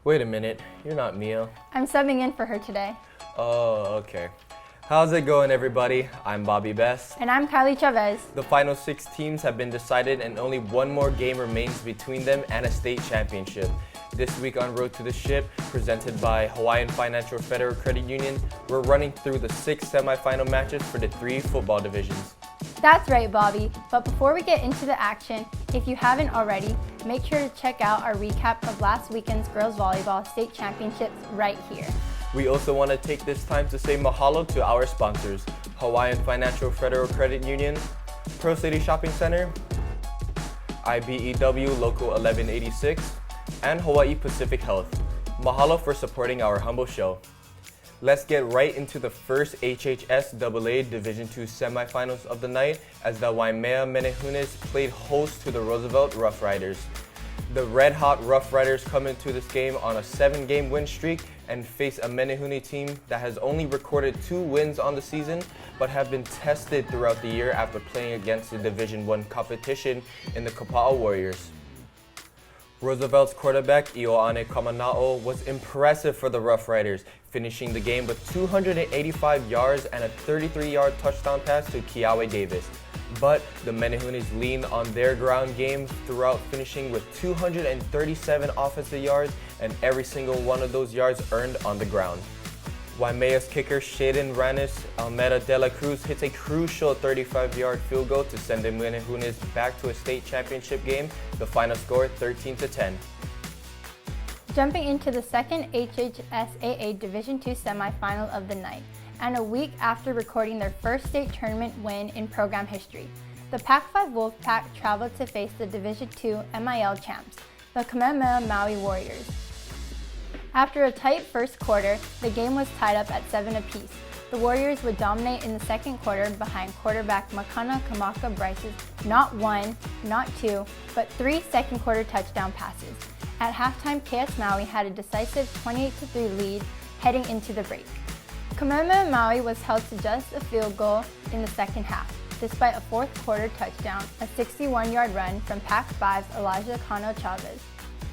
Wait a minute, you're not Mia. I'm subbing in for her today. Oh, okay. How's it going, everybody? I'm Bobby Best. And I'm Kailee Chavez. The final 6 teams have been decided and only one more game remains between them and a state championship. This week on Road to the Ship, presented by Hawaiian Financial Federal Credit Union, we're running through the 6 semifinal matches for the 3 football divisions. That's right, Bobby. But before we get into the action, if you haven't already, make sure to check out our recap of last weekend's girls volleyball state championships right here. We also want to take this time to say mahalo to our sponsors, Hawaiian Financial Federal Credit Union, Pearl City Shopping Center, IBEW Local 1186, and Hawaii Pacific Health. Mahalo for supporting our humble show. Let's get right into the first HHSAA Division II semifinals of the night as the Waimea Menehunes played host to the Roosevelt Rough Riders. The red-hot Rough Riders come into this game on a 7-game win streak and face a Menehune team that has only recorded 2 wins on the season but have been tested throughout the year after playing against the Division I competition in the Kapaʻa Warriors. Roosevelt's quarterback, Ioane Kamana'o, was impressive for the Rough Riders, finishing the game with 285 yards and a 33-yard touchdown pass to Kiawe Davis. But the Menehunes leaned on their ground game throughout, finishing with 237 offensive yards and every single one of those yards earned on the ground. Waimea's kicker Jayden Almeida de la Cruz hits a crucial 35-yard field goal to send the Menehunes back to a state championship game, the final score 13-10. Jumping into the second HHSAA Division II semifinal of the night, and a week after recording their first state tournament win in program history, the Pac-5 Wolfpack traveled to face the Division II MIL champs, the Kapaʻa Warriors. After a tight first quarter, the game was tied up at 7 apiece. The Warriors would dominate in the second quarter behind quarterback Makana Kamaka Bryce's not 1, not 2, but 3 second quarter touchdown passes. At halftime, KS-Maui had a decisive 28-3 lead heading into the break. Kapaʻa was held to just a field goal in the second half, despite a fourth quarter touchdown, a 61-yard run from Pac-5's Elijah Kano Chavez.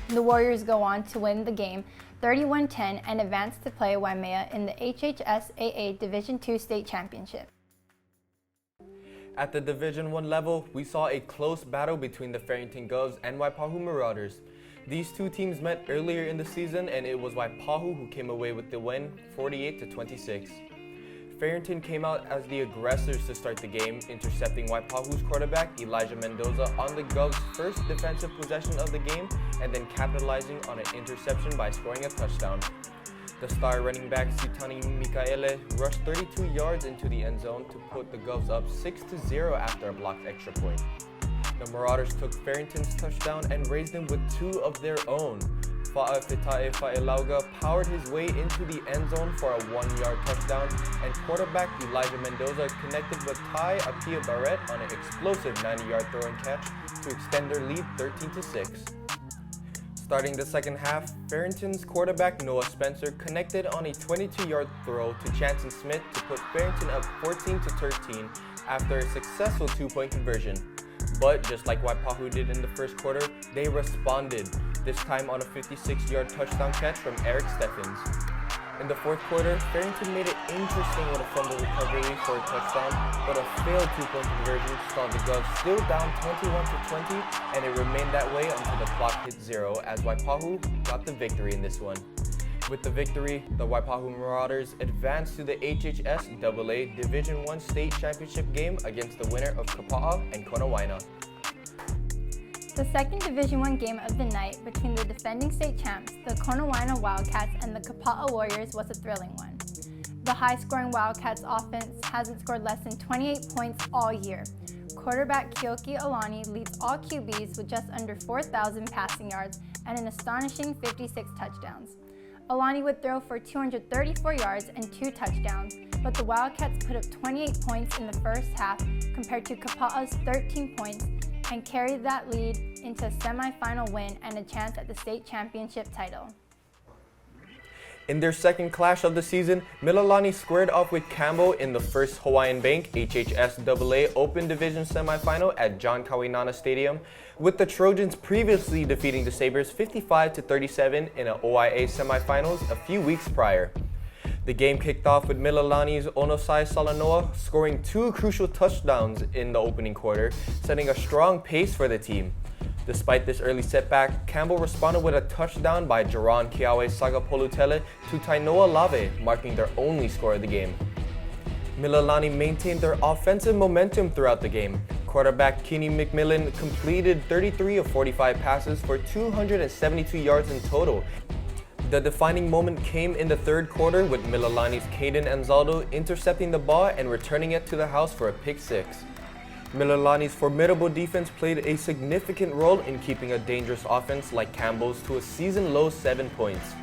The Warriors go on to win the game 31-10 and advance to play Waimea in the HHSAA Division II State Championship. At the Division I level, we saw a close battle between the Farrington Govs and Waipahu Marauders. These two teams met earlier in the season and it was Waipahu who came away with the win, 48-26. Farrington came out as the aggressors to start the game, intercepting Waipahu's quarterback Elijah Mendoza on the Govs' first defensive possession of the game and then capitalizing on an interception by scoring a touchdown. The star running back Sitani Mikaele rushed 32 yards into the end zone to put the Govs up 6-0 after a blocked extra point. The Marauders took Farrington's touchdown and raised him with 2 of their own. Fa'afetae Fa'elauga powered his way into the end zone for a 1-yard touchdown, and quarterback Elijah Mendoza connected with Tai Apia Barrett on an explosive 90-yard throw and catch to extend their lead 13-6. Starting the second half, Farrington's quarterback Noah Spencer connected on a 22-yard throw to Chanson Smith to put Farrington up 14-13 after a successful 2-point conversion. But just like Waipahu did in the first quarter, they responded, this time on a 56-yard touchdown catch from Eric Steffens. In the fourth quarter, Farrington made it interesting with a fumble recovery for a touchdown, but a failed 2-point conversion saw the Govs still down 21-20, and it remained that way until the clock hit 0 as Waipahu got the victory in this one. With the victory, the Waipahu Marauders advanced to the HHSAA Division I State Championship game against the winner of Kapaʻa and Konawaena. The second Division I game of the night between the defending state champs, the Konawaena Wildcats, and the Kapaʻa Warriors was a thrilling one. The high-scoring Wildcats offense hasn't scored less than 28 points all year. Quarterback Keoki Alani leads all QBs with just under 4,000 passing yards and an astonishing 56 touchdowns. Alani would throw for 234 yards and 2 touchdowns, but the Wildcats put up 28 points in the first half compared to Kapaʻa's 13 points and carried that lead into a semifinal win and a chance at the state championship title. In their second clash of the season, Mililani squared off with Campbell in the first Hawaiian Bank HHSAA Open Division semifinal at John Kahuku Stadium, with the Trojans previously defeating the Sabres 55-37 in an OIA semifinals a few weeks prior. The game kicked off with Mililani's Onosai Salanoa scoring 2 crucial touchdowns in the opening quarter, setting a strong pace for the team. Despite this early setback, Campbell responded with a touchdown by Jaron Kiawe Sagapolutele to Tainoa Lave, marking their only score of the game. Mililani maintained their offensive momentum throughout the game. Quarterback Kenny McMillan completed 33 of 45 passes for 272 yards in total. The defining moment came in the third quarter with Mililani's Caden Anzaldo intercepting the ball and returning it to the house for a pick six. Mililani's formidable defense played a significant role in keeping a dangerous offense like Campbell's to a season-low 7 points.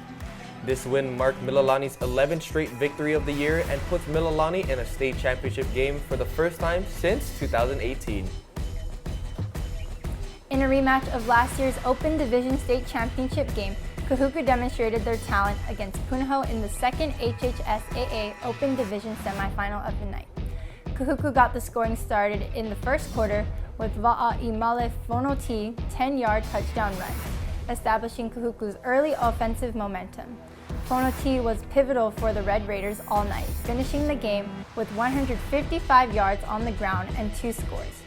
This win marked Mililani's 11th straight victory of the year and puts Mililani in a state championship game for the first time since 2018. In a rematch of last year's Open Division State Championship game, Kahuku demonstrated their talent against Punahou in the second HHSAA Open Division semifinal of the night. Kahuku got the scoring started in the first quarter with Va'aimale Fonoti 10-yard touchdown run, establishing Kahuku's early offensive momentum. Fonoti was pivotal for the Red Raiders all night, finishing the game with 155 yards on the ground and 2 scores.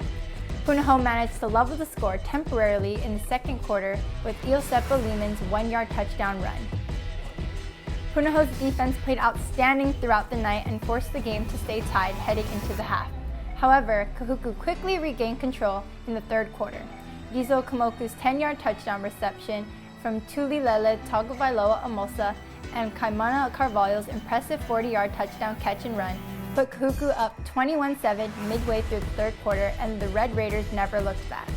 Punahou managed to level the score temporarily in the second quarter with Iosepa Lehman's 1-yard touchdown run. Punahou's defense played outstanding throughout the night and forced the game to stay tied heading into the half. However, Kahuku quickly regained control in the third quarter. Gizo Kamoku's 10-yard touchdown reception from Tulilele Tagovailoa Amosa and Kaimana Carvalho's impressive 40-yard touchdown catch and run put Kahuku up 21-7 midway through the third quarter, and the Red Raiders never looked back.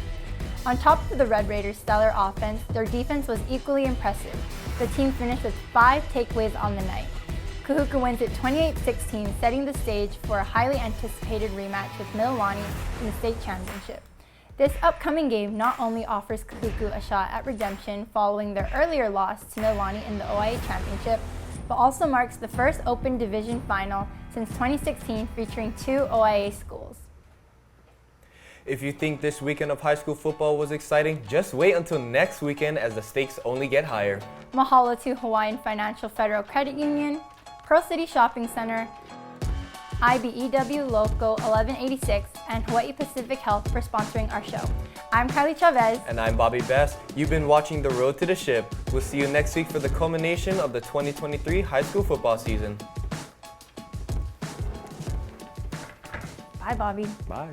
On top of the Red Raiders' stellar offense, their defense was equally impressive. The team finished with 5 takeaways on the night. Kahuku wins it 28-16, setting the stage for a highly anticipated rematch with Mililani in the state championship. This upcoming game not only offers Kahuku a shot at redemption following their earlier loss to Mililani in the OIA championship, but also marks the first Open Division final since 2016 featuring 2 OIA schools. If you think this weekend of high school football was exciting, just wait until next weekend as the stakes only get higher. Mahalo to Hawaiian Financial Federal Credit Union, Pearl City Shopping Center, IBEW Local 1186, and Hawaii Pacific Health for sponsoring our show. I'm Kailee Chavez. And I'm Bobby Best. You've been watching The Road to the Ship. We'll see you next week for the culmination of the 2023 high school football season. Bye, Bobby. Bye.